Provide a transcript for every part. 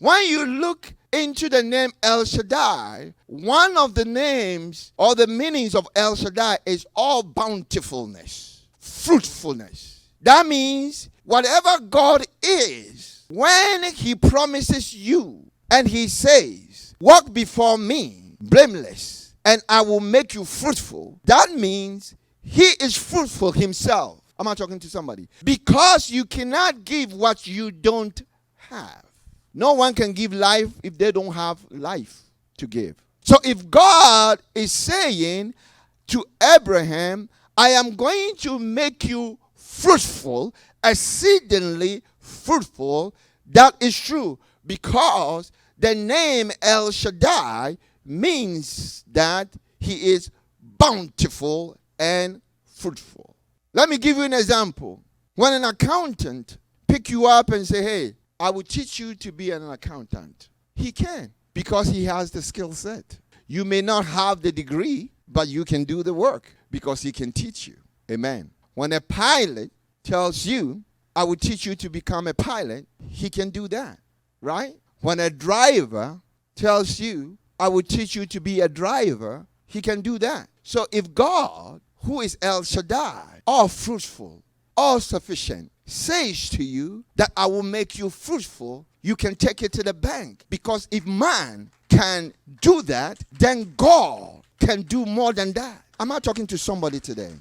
When you look into the name El-Shaddai, one of the names or the meanings of El-Shaddai is all bountifulness, fruitfulness. That means whatever God is, when he promises you and he says, walk before me blameless and I will make you fruitful, that means he is fruitful himself. Am I talking to somebody? Because you cannot give what you don't have. No one can give life if they don't have life to give. So if God is saying to Abraham, I am going to make you fruitful, exceedingly fruitful, that is true, because the name El-Shaddai means that he is bountiful and fruitful. Let me give you an example. When an accountant pick you up and say, hey, I will teach you to be an accountant. He can, because he has the skill set. You may not have the degree, but you can do the work because he can teach you. Amen. When a pilot tells you, I will teach you to become a pilot, he can do that, right? When a driver tells you, I will teach you to be a driver, he can do that. So if God, who is El-Shaddai, all fruitful, all sufficient, says to you that I will make you fruitful, you can take it to the bank. Because if man can do that, then God can do more than that. Am I talking to somebody today?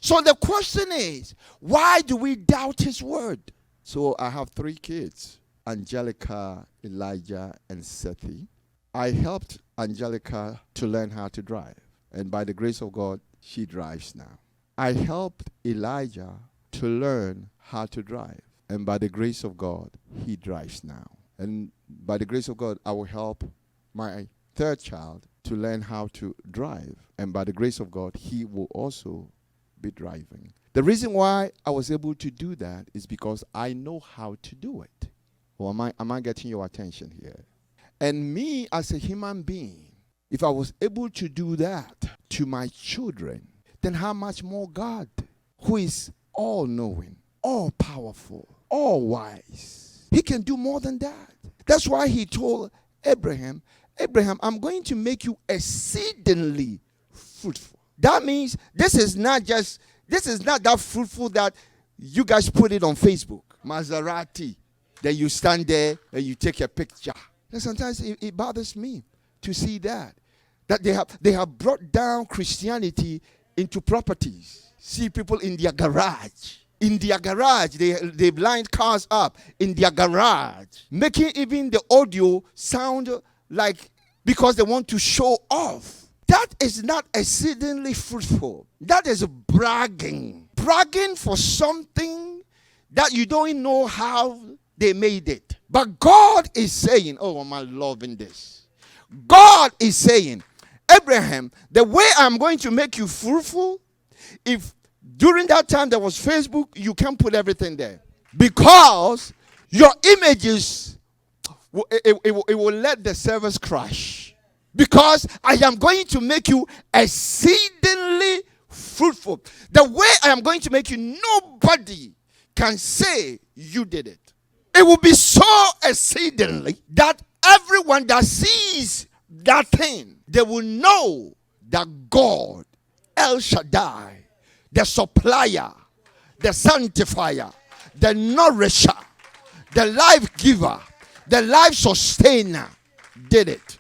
So the question is, why do we doubt his word? So I have 3 kids, Angelica, Elijah, and Sethi. I helped Angelica to learn how to drive. And by the grace of God, she drives now. I helped Elijah to learn how to drive. And by the grace of God, he drives now. And by the grace of God, I will help my 3rd child to learn how to drive. And by the grace of God, he will also be driving. The reason why I was able to do that is because I know how to do it. Or am I getting your attention here? And me as a human being, if I was able to do that to my children, then how much more God, who is all-knowing, all-powerful, all-wise, he can do more than that. That's why he told Abraham, I'm going to make you exceedingly fruitful. That means this is not that fruitful that you guys put it on Facebook, Maserati, then you stand there and you take a picture. And sometimes it bothers me to see that they have brought down Christianity into properties. See people in their garage. In their garage, they lined cars up in their garage, making even the audio sound like, because they want to show off. That is not exceedingly fruitful. That is bragging. Bragging for something that you don't know how they made it. But God is saying, oh, am I loving this? God is saying, Abraham, the way I'm going to make you fruitful, if during that time there was Facebook, you can't put everything there. Because your images, it will let the servers crash. Because I am going to make you exceedingly fruitful. The way I am going to make you, nobody can say you did it. It will be so exceedingly that everyone that sees that thing, they will know that God, El-Shaddai, the supplier, the sanctifier, the nourisher, the life giver, the life sustainer, did it.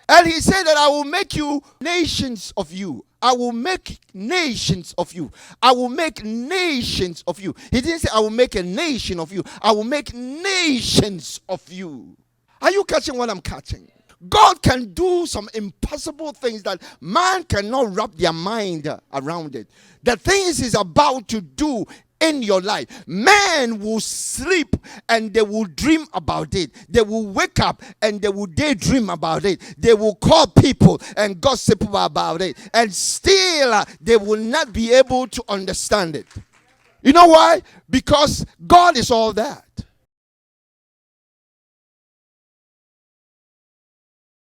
And he said that I will make you nations of you. I will make nations of you. I will make nations of you. He didn't say I will make a nation of you. I will make nations of you. Are you catching what I'm catching? God can do some impossible things that man cannot wrap their mind around it. The things he's about to do in your life, man will sleep and they will dream about it. They will wake up and they will daydream about it. They will call people and gossip about it, and still they will not be able to understand it. You know why? Because God is all that.